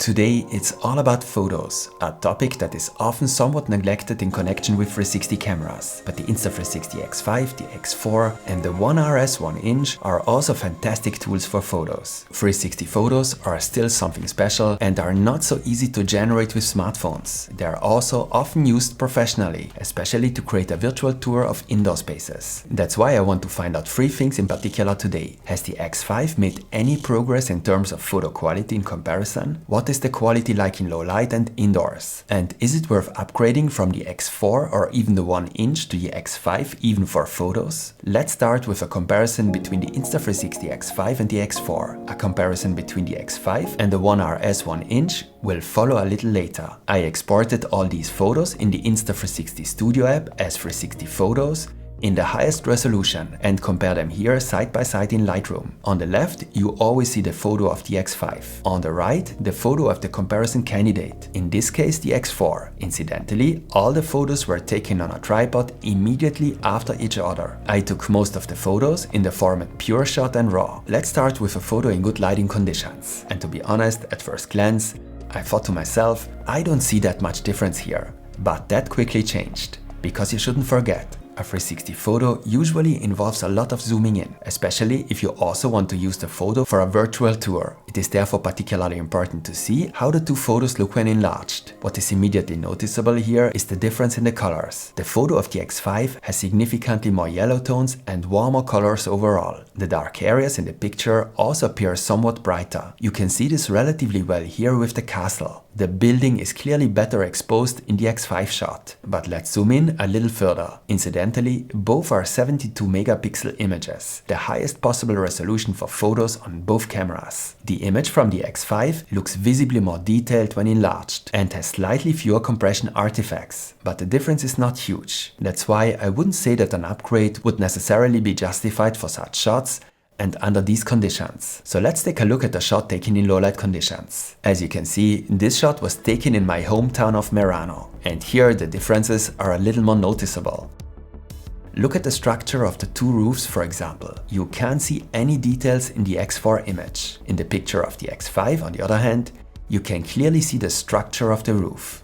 Today it's all about photos, a topic that is often somewhat neglected in connection with 360 cameras. But the Insta360 X5, the X4 and the One RS 1-inch are also fantastic tools for photos. 360 photos are still something special and are not so easy to generate with smartphones. They are also often used professionally, especially to create a virtual tour of indoor spaces. That's why I want to find out 3 things in particular today. Has the X5 made any progress in terms of photo quality in comparison? What is the quality like in low light and indoors? And is it worth upgrading from the X4 or even the 1-inch to the X5 even for photos? Let's start with a comparison between the Insta360 X5 and the X4. A comparison between the X5 and the One RS 1-inch will follow a little later. I exported all these photos in the Insta360 Studio app as 360 photos in the highest resolution and compare them here side by side in Lightroom. On the left, you always see the photo of the X5. On the right, the photo of the comparison candidate, in this case the X4. Incidentally, all the photos were taken on a tripod immediately after each other. I took most of the photos in the format Pure Shot and RAW. Let's start with a photo in good lighting conditions. And to be honest, at first glance, I thought to myself, I don't see that much difference here. But that quickly changed. Because you shouldn't forget, a 360 photo usually involves a lot of zooming in, especially if you also want to use the photo for a virtual tour. It is therefore particularly important to see how the two photos look when enlarged. What is immediately noticeable here is the difference in the colors. The photo of the X5 has significantly more yellow tones and warmer colors overall. The dark areas in the picture also appear somewhat brighter. You can see this relatively well here with the castle. The building is clearly better exposed in the X5 shot. But let's zoom in a little further. Incidentally, both are 72 megapixel images, the highest possible resolution for photos on both cameras. The image from the X5 looks visibly more detailed when enlarged and has slightly fewer compression artifacts. But the difference is not huge. That's why I wouldn't say that an upgrade would necessarily be justified for such shots and under these conditions. So let's take a look at the shot taken in low light conditions. As you can see, this shot was taken in my hometown of Merano, and here the differences are a little more noticeable. Look at the structure of the two roofs, for example. You can't see any details in the X4 image. In the picture of the X5, on the other hand, you can clearly see the structure of the roof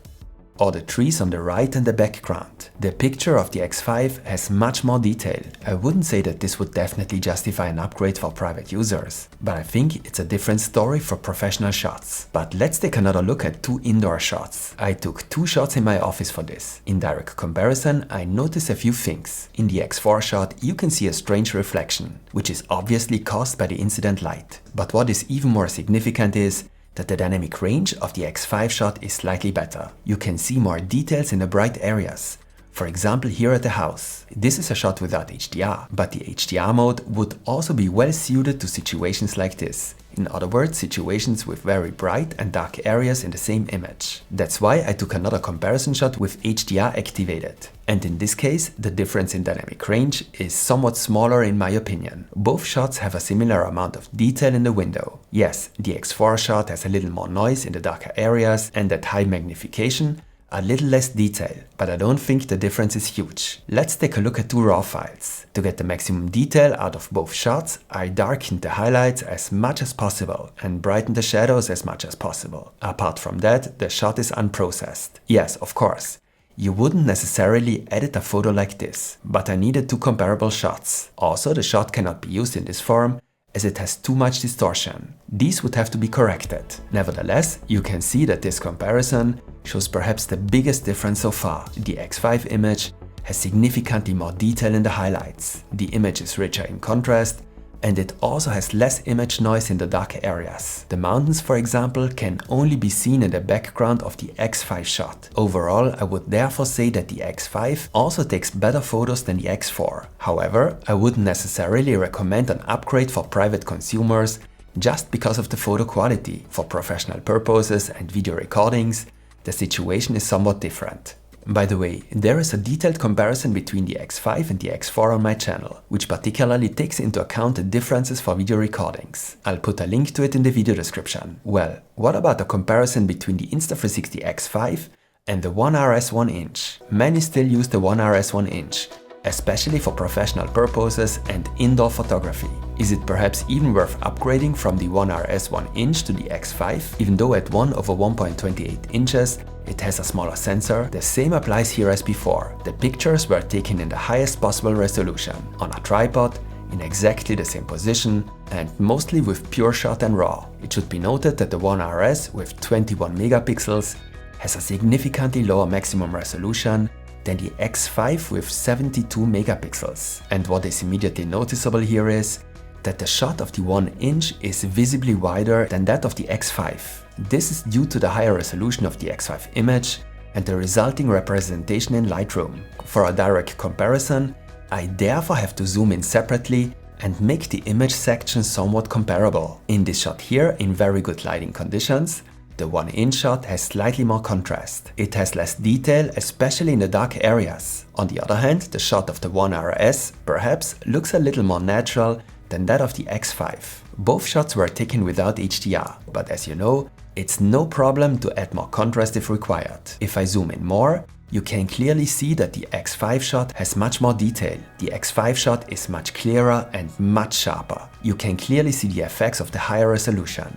or the trees on the right and the background. The picture of the X5 has much more detail. I wouldn't say that this would definitely justify an upgrade for private users, but I think it's a different story for professional shots. But let's take another look at 2 indoor shots. I took 2 shots in my office for this. In direct comparison, I noticed a few things. In the X4 shot, you can see a strange reflection, which is obviously caused by the incident light. But what is even more significant is that the dynamic range of the X5 shot is slightly better. You can see more details in the bright areas. For example, here at the house. This is a shot without HDR, but the HDR mode would also be well suited to situations like this. In other words, situations with very bright and dark areas in the same image. That's why I took another comparison shot with HDR activated. And in this case, the difference in dynamic range is somewhat smaller in my opinion. Both shots have a similar amount of detail in the window. Yes, the X4 shot has a little more noise in the darker areas and at high magnification, a little less detail, but I don't think the difference is huge. Let's take a look at 2 RAW files. To get the maximum detail out of both shots, I darkened the highlights as much as possible and brightened the shadows as much as possible. Apart from that, the shot is unprocessed. Yes, of course, you wouldn't necessarily edit a photo like this, but I needed 2 comparable shots. Also, the shot cannot be used in this form as it has too much distortion. These would have to be corrected. Nevertheless, you can see that this comparison shows perhaps the biggest difference so far. The X5 image has significantly more detail in the highlights. The image is richer in contrast, and it also has less image noise in the dark areas. The mountains, for example, can only be seen in the background of the X5 shot. Overall, I would therefore say that the X5 also takes better photos than the X4. However, I wouldn't necessarily recommend an upgrade for private consumers just because of the photo quality. For professional purposes and video recordings, the situation is somewhat different. By the way, there is a detailed comparison between the X5 and the X4 on my channel, which particularly takes into account the differences for video recordings. I'll put a link to it in the video description. Well, what about a comparison between the Insta360 X5 and the One RS 1-inch? Many still use the One RS 1-inch, especially for professional purposes and indoor photography. Is it perhaps even worth upgrading from the One RS 1" to the X5? Even though at 1/1.28 inches, it has a smaller sensor, the same applies here as before. The pictures were taken in the highest possible resolution, on a tripod, in exactly the same position, and mostly with pure shot and RAW. It should be noted that the One RS with 21 megapixels has a significantly lower maximum resolution than the X5 with 72 megapixels. And what is immediately noticeable here is that the shot of the 1" is visibly wider than that of the X5. This is due to the higher resolution of the X5 image and the resulting representation in Lightroom. For a direct comparison, I therefore have to zoom in separately and make the image section somewhat comparable. In this shot here, in very good lighting conditions, the 1" shot has slightly more contrast. It has less detail, especially in the dark areas. On the other hand, the shot of the One RS perhaps looks a little more natural than that of the X5. Both shots were taken without HDR, but as you know, it's no problem to add more contrast if required. If I zoom in more, you can clearly see that the X5 shot has much more detail. The X5 shot is much clearer and much sharper. You can clearly see the effects of the higher resolution.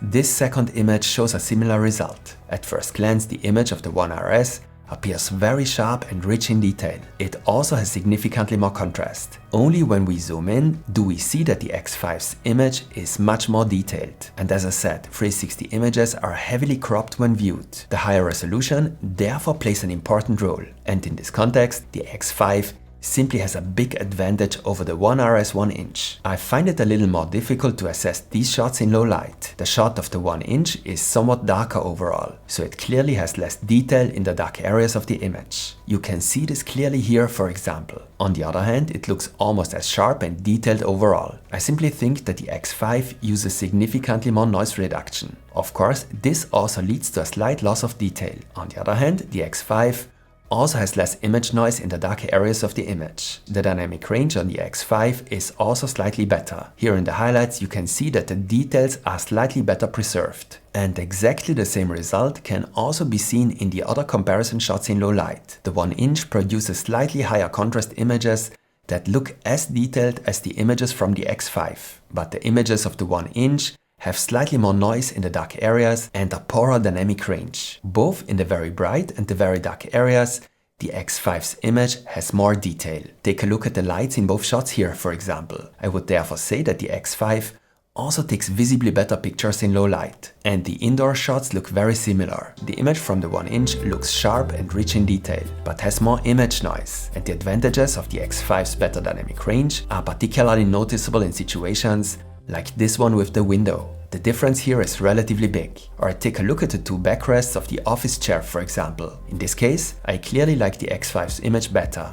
This second image shows a similar result. At first glance, the image of the One RS appears very sharp and rich in detail. It also has significantly more contrast. Only when we zoom in do we see that the X5's image is much more detailed. And as I said, 360 images are heavily cropped when viewed. The higher resolution therefore plays an important role. And in this context, the X5 simply has a big advantage over the One RS 1". I find it a little more difficult to assess these shots in low light. The shot of the 1" is somewhat darker overall, so it clearly has less detail in the dark areas of the image. You can see this clearly here, for example. On the other hand, it looks almost as sharp and detailed overall. I simply think that the X5 uses significantly more noise reduction. Of course, this also leads to a slight loss of detail. On the other hand, the X5 also has less image noise in the dark areas of the image. The dynamic range on the X5 is also slightly better. Here in the highlights you can see that the details are slightly better preserved. And exactly the same result can also be seen in the other comparison shots in low light. The 1" produces slightly higher contrast images that look as detailed as the images from the X5. But the images of the 1" have slightly more noise in the dark areas and a poorer dynamic range. Both in the very bright and the very dark areas, the X5's image has more detail. Take a look at the lights in both shots here, for example. I would therefore say that the X5 also takes visibly better pictures in low light. And the indoor shots look very similar. The image from the 1" looks sharp and rich in detail, but has more image noise. And the advantages of the X5's better dynamic range are particularly noticeable in situations like this one with the window. The difference here is relatively big. Or take a look at the two backrests of the office chair, for example. In this case, I clearly like the X5's image better.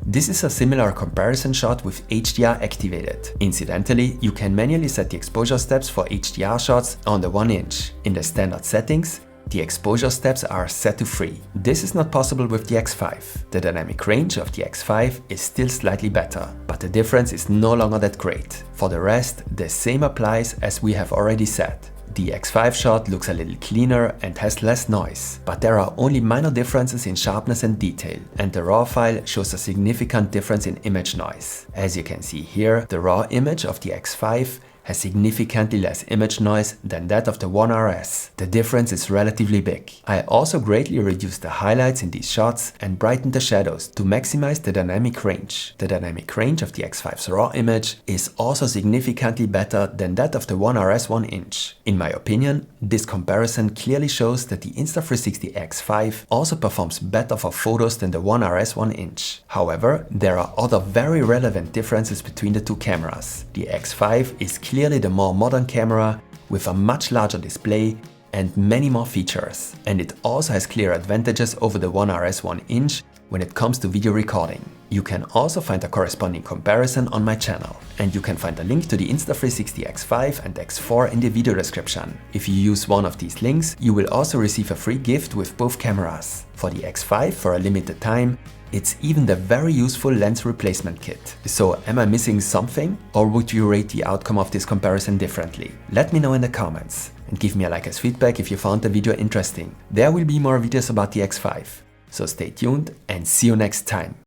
This is a similar comparison shot with HDR activated. Incidentally, you can manually set the exposure steps for HDR shots on the 1". In the standard settings, the exposure steps are set to 3. This is not possible with the X5. The dynamic range of the X5 is still slightly better, but the difference is no longer that great. For the rest, the same applies as we have already said. The X5 shot looks a little cleaner and has less noise, but there are only minor differences in sharpness and detail, and the RAW file shows a significant difference in image noise. As you can see here, the RAW image of the X5 has significantly less image noise than that of the One RS. The difference is relatively big. I also greatly reduced the highlights in these shots and brightened the shadows to maximize the dynamic range. The dynamic range of the X5's RAW image is also significantly better than that of the One RS 1". In my opinion, this comparison clearly shows that the Insta360 X5 also performs better for photos than the One RS 1". However, there are other very relevant differences between the two cameras. The X5 is clearly the more modern camera with a much larger display and many more features. And it also has clear advantages over the One RS 1" when it comes to video recording. You can also find a corresponding comparison on my channel. And you can find a link to the Insta360 X5 and X4 in the video description. If you use one of these links, you will also receive a free gift with both cameras. For the X5, for a limited time, it's even the very useful lens replacement kit. So am I missing something? Or would you rate the outcome of this comparison differently? Let me know in the comments. And give me a like as feedback if you found the video interesting. There will be more videos about the X5. So stay tuned and see you next time.